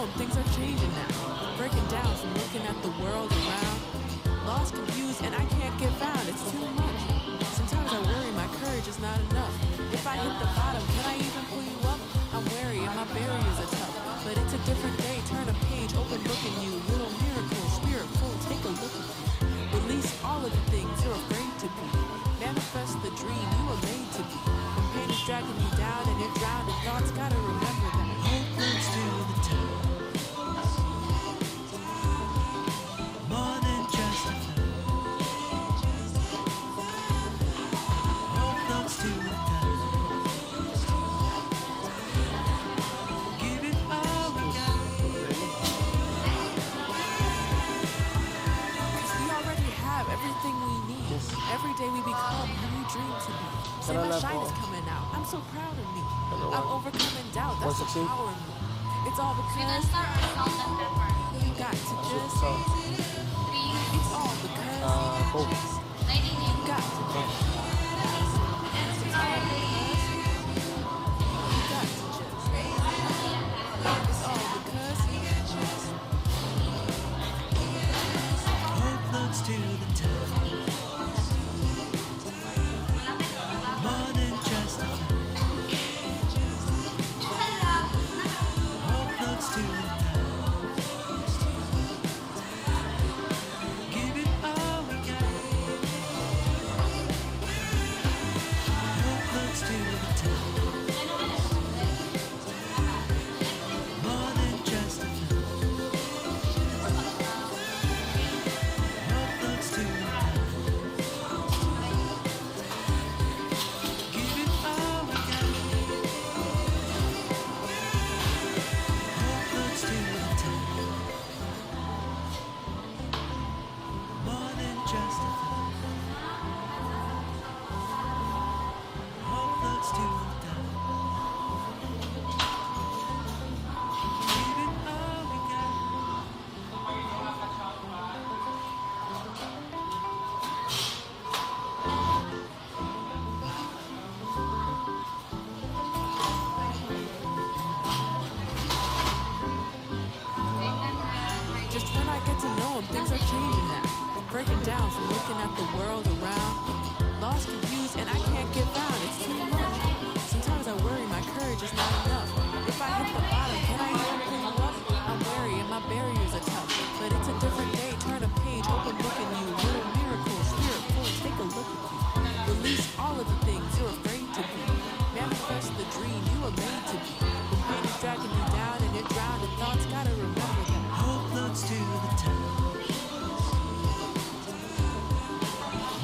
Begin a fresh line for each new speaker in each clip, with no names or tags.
know things are changing now. Breaking down from looking at the world around. Lost, confused, and I can't get found. It's too much. Sometimes I worry my courage is not enough. If I hit the bottom, can I even pull you up? I'm wary and my barriers are tough. But it's a different day. Turn a page, open look in you. Little miracle, spirit full, take a look at you. Release all of the things you're afraid to be. Manifest the dream you were made to be. When pain is dragging you down and you're drowned in thoughts, gotta remember that hope leads to the top. More than just a thought. Hope leads to the top. Give it all we got. 'Cause we already have everything we need. Every day we become who we dream to be. Say my shine is coming out. I'm so proud of me. I'm overcoming doubt. That's the power of me. It's all because you got to just. It's all because you got to just. It's all because you got to just. It's all because hope floats to the top. More than just a thought. Hope floats to the top. Give it all we got. Hope floats to the top. More than just a thought. Hope floats to the top. Give it all we got. Hope floats to the top. More than just a thought. Hope floats to the top. Give it all we got. Just when I get to know him, things are changing now. Breaking down from looking at the world around. Lost, confused, and I can't get found. It's too much. Sometimes I worry my courage is not enough. If I hit the bottom, can I even pull you up? I'm wary and my barriers are tough. But it's a different day. Turn a page, open look in you. Little miracle, spirit full, take a look at you. Release all of the things you're afraid to be. Manifest the dream you were made to be. When pain is dragging you down and you're drowned in thoughts, gotta remember that hope floats to the top.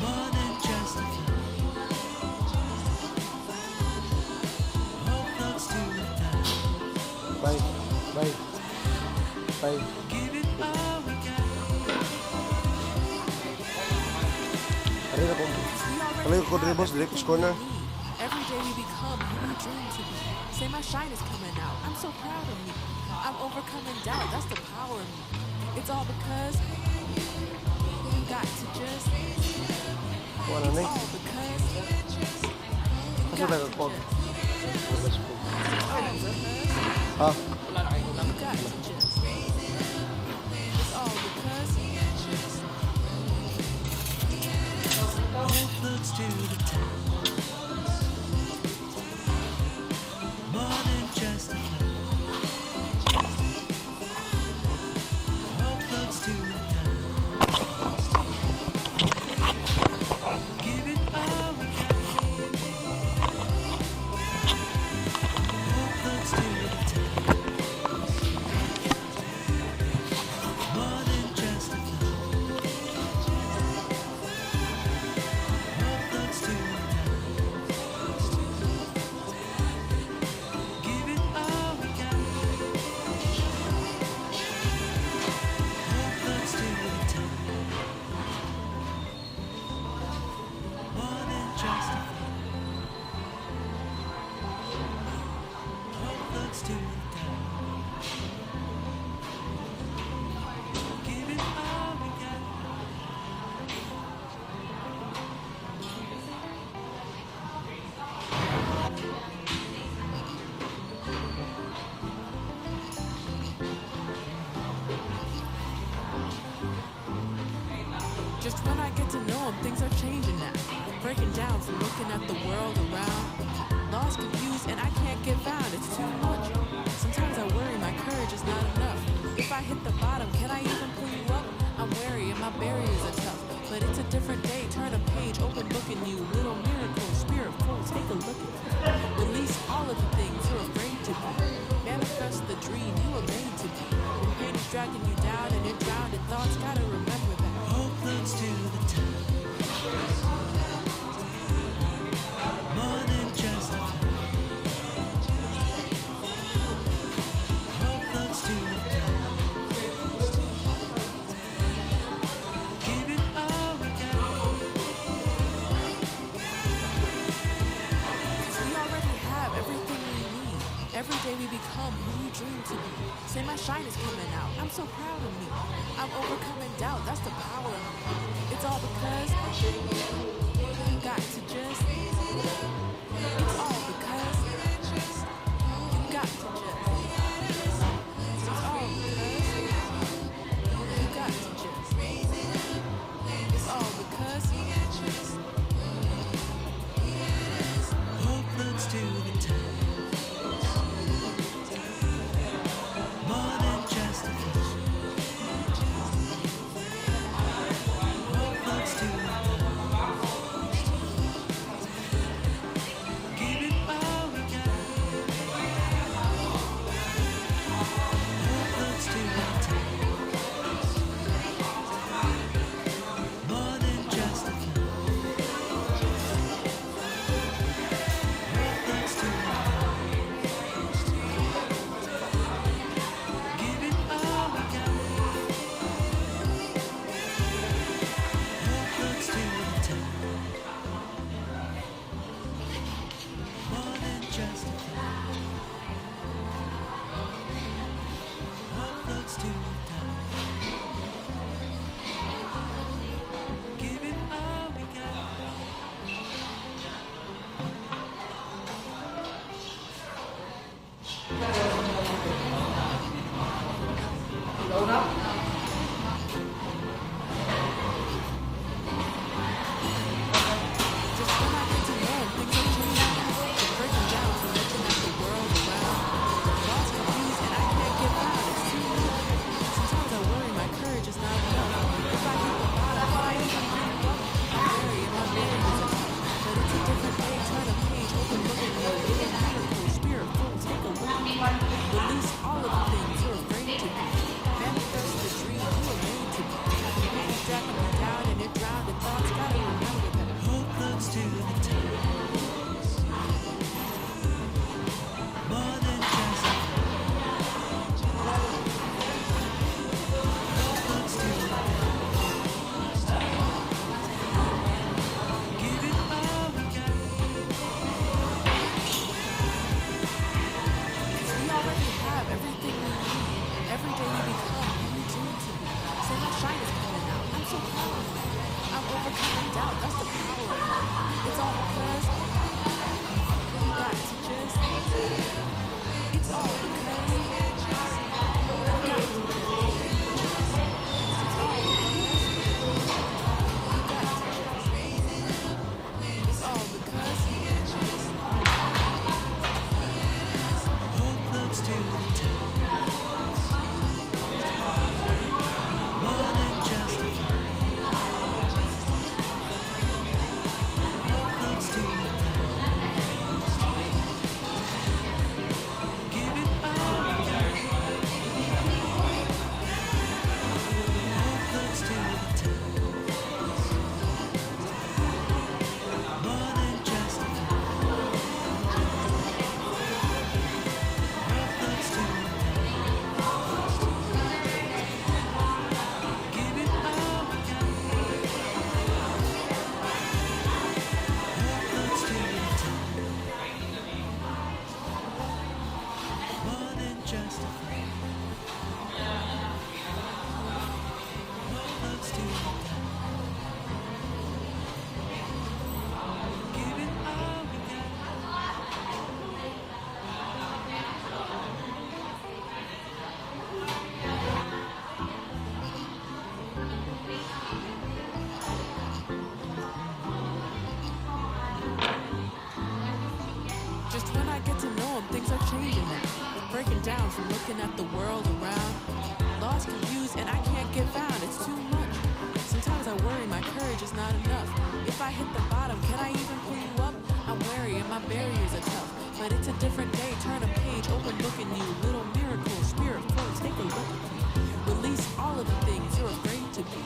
More than just a thought. Hope floats to the top.
Bye. Bye. Bye.
Give it all we got.
Arena ko. Palayo ko din boss, direct corner.
Every day we become who we dream to be. Say my shine is coming out. I'm so proud of me. I'm overcoming doubt. That's the power of me. It's all because you got to just.
Kuha na
It's
na
all because you
Kasi
got to
nagkakot.
just. It's all because
Ha?
you got to just. It's all because hope floats to the top. More than just a thought. Hope floats to the top. Give it all we got. Hope floats to the top. More than just a thought. Hope floats to the top. Just when I get to know him, things are changing now. Breaking down from looking at the world around. Lost, confused, and I can't get found. It's too much. Sometimes I worry my courage is not enough. If I hit the bottom, can I even pull you up? I'm wary and my barriers are tough. But it's a different day. Turn a page, open book in you. Little miracle, spirit full, take a look at it. Release all of the things you're afraid to be. Manifest the dream you were made to be. When pain is dragging you down and you're drowned in thoughts, gotta remember that.
Hope floats to the top. More than just a thought. Hope floats to the top. Give it all we got.
We already have everything we need. Every day we become who we dream to be. Say my shine is coming out. I'm so proud of me. I'm overcoming doubt. That's the power of me. It's all because you got to just. It's all because you got to just. It's all because you got to just. It's all because
Hope floats to the top. More than just a thought. Hope floats to the top. Give it all we got. Hope floats to the top. More than just a thought. Hope floats to the top. Give it all we got. Hope floats to the top. More than just a thought. Hope floats to the top. Give it all we got.
just when I get to know him, things are changing now. Breaking down from looking at the world around. Lost, confused, and I can't get found. It's too much. Sometimes I worry my courage is not enough. If I hit the bottom, can I even pick you up? I'm wary and my barriers are tough. But it's a different day. Turn a page, open book in you. Little miracle, spirit full, take a look. Release all of the things you're afraid to be. Manifest the dream you were made to be. Pain is dragging you down and you're drowned in thoughts. Gotta remember that.
Hope floats to the top. More than just a thought. Hope floats to the top. Give it all we got.
We already have everything we need. Every day we become who we dream to be. Say my shine is coming out. I'm so proud of me. I'm overcoming doubt. That's the power of me. It's all because you got to just. It's all because you got to just. It's all because you got to just. It's all because
Hope floats to the top. More than just a thought.
changing now. Breaking down from looking at the world around. Lost, confused, and I can't get found. It's too much. Sometimes I worry my courage is not enough. If I hit the bottom, can I even pull you up? I'm wary and my barriers are tough. But it's a different day. Turn a page, open book in you. Little miracle, spirit full, take a look at me. Release all of the things you're afraid to be.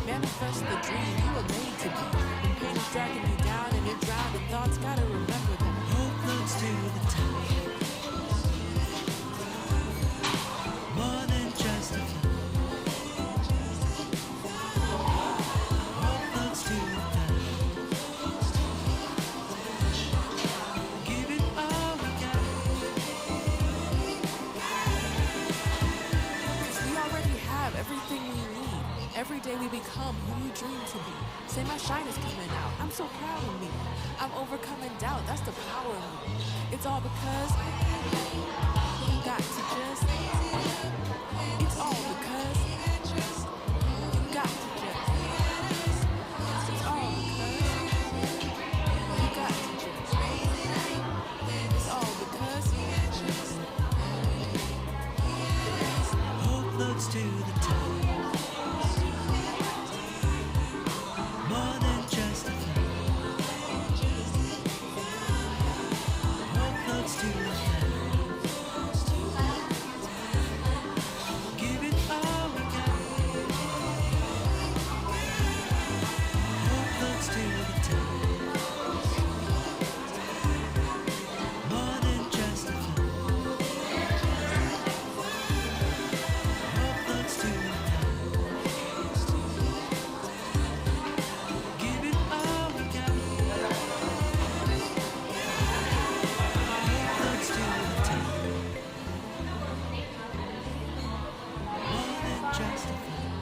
Manifest the dream you were made to be. When pain is dragging you down and you're drowned in thoughts, gotta remember that.
Hope floats to the top. More than just a thought. Hope floats to the top. Give it all we got.
'Cause we already have everything we need. Every day we become who we dream to be. Say my shine is coming out. I'm so proud of me. I'm overcoming doubt. That's the power of me. It's all because you got to just. It's all because you got to just. It's all because you got to just. It's all because
Hope floats to the top. More than just a thought. Hope floats to the top. Give it all we got. Hope floats to the top. More than just a thought. Hope floats to the top. Give it all we got. Hope floats to the top. More than just a thought.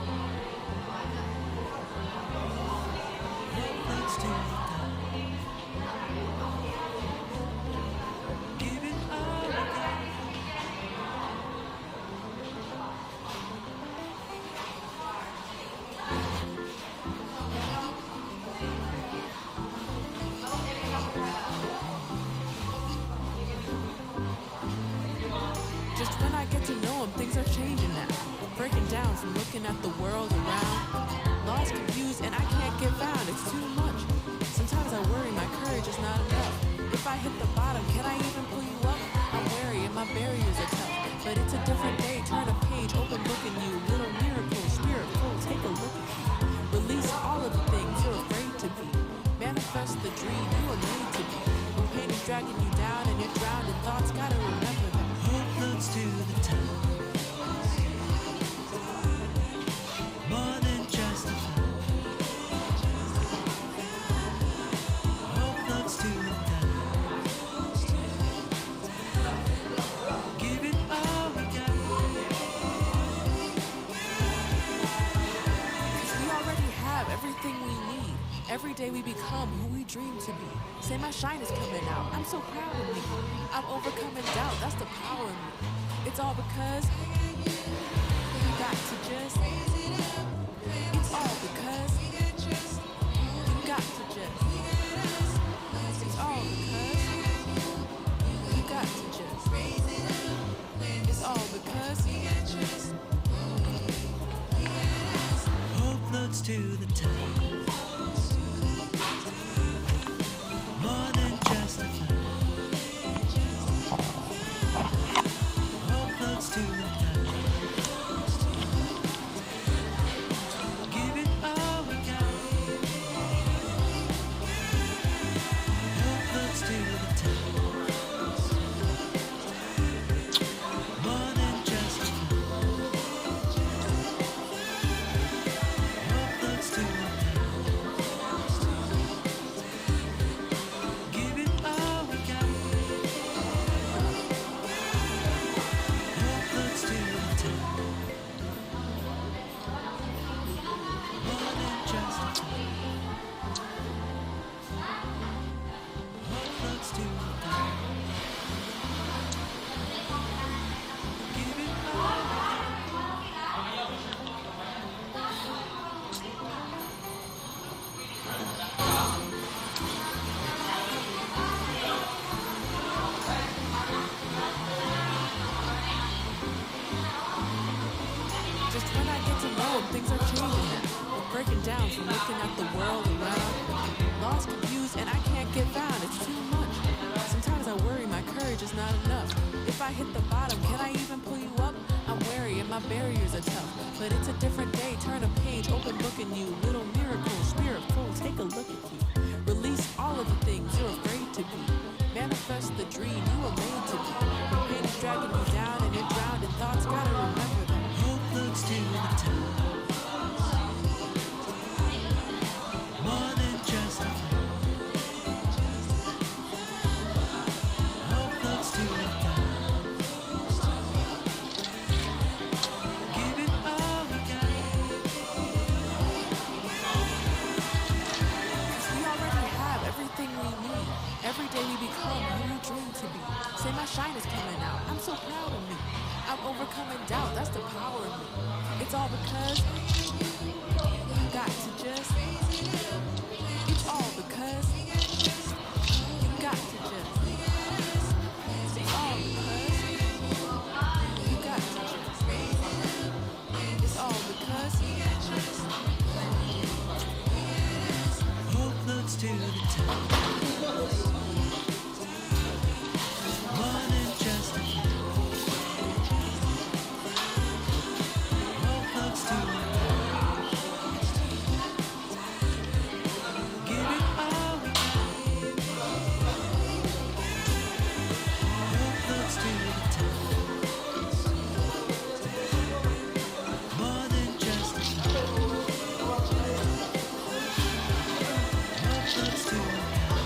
Hope floats to the top. Give it all we got.
just when I get to know him, things are changing now. Breaking down from looking at the world around. Lost, confused, and I can't get found. It's too much. Sometimes I worry my courage is not enough. If I hit the bottom, can I even pull you up? I'm wary and my barriers are tough. But it's a different day. Turn a page, open book in you. Little miracle, spirit full, take a look at me. Release all of the things you're afraid to be. Manifest the dream you were made to be. When pain is dragging you down and you're drowned in thoughts, gotta remember that.
Hope floats to the top. More than just a thought. Hope floats to the top. Give it all we got.
'Cause we already have everything we need. Every day we become who we dream to be. Say my shine is coming out. I'm so proud of me. I'm overcoming doubt. That's the power of me. It's all because you got to just. It's all because you got to just. It's all because you got to just. It's all because
Hope floats to the top. More than just a thought. Hope floats to the top. Give it all we got. Hope floats to the top. More than just a thought. Hope floats to the top.
from looking at the world around. Lost, confused, and I can't get found. It's too much. Sometimes I worry my courage is not enough. If I hit the bottom, can I even pull you up? I'm wary and my barriers are tough. But it's a different day. Turn a page, open book in you. Little miracle, spirit full, take a look at you. Release all of the things you're afraid to be. Manifest the dream you were made to be. When pain is dragging you down and you're drowned in thoughts, gotta remember that.
Hope floats to the top. More than just a thought. Hope floats to the top. Give it all we got.
We already have everything we need. Every day we become who we dream to be. Say my shine is coming out. I'm so proud of me. I'm overcoming doubt. That's the power of me. It's all because you got to just. It's all because you got to just. It's all because you got to just. It's all because
Hope floats to the top. More than just a thought. Hope floats to the top. Give it all we got. Hope floats to the top. More than just a thought. Hope floats to the top.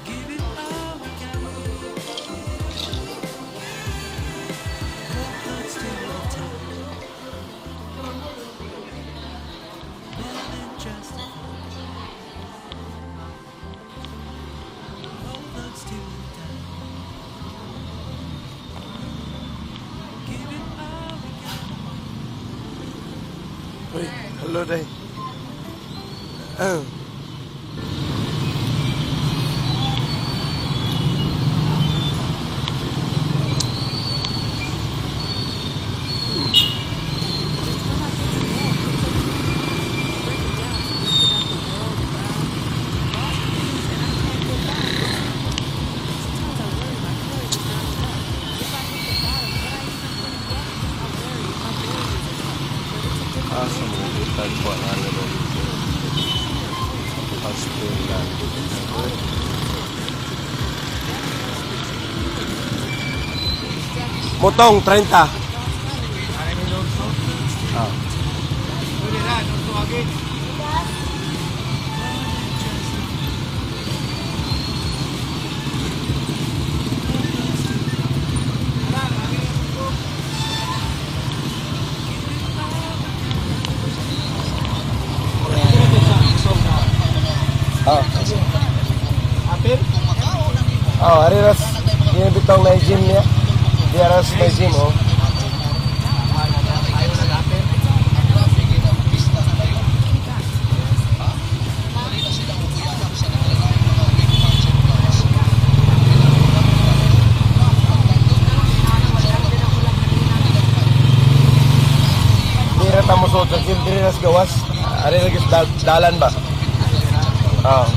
Give it all we got. Hope floats to the top. More than just a thought. Hope floats to the top. Give it all we got.
Uy, hello day. Asa mo tagpuan ano ba dito? Hospital. Motong 30. Ah. Ah. Oh, hari ras ini bitong na gym niya. Dia ras na gym oh. Dira tamo sa gym, dira ras gawas. Hari lagi dalan ba? Ah.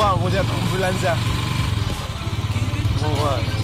terbang mo dyan, ambulansya. Oo nga.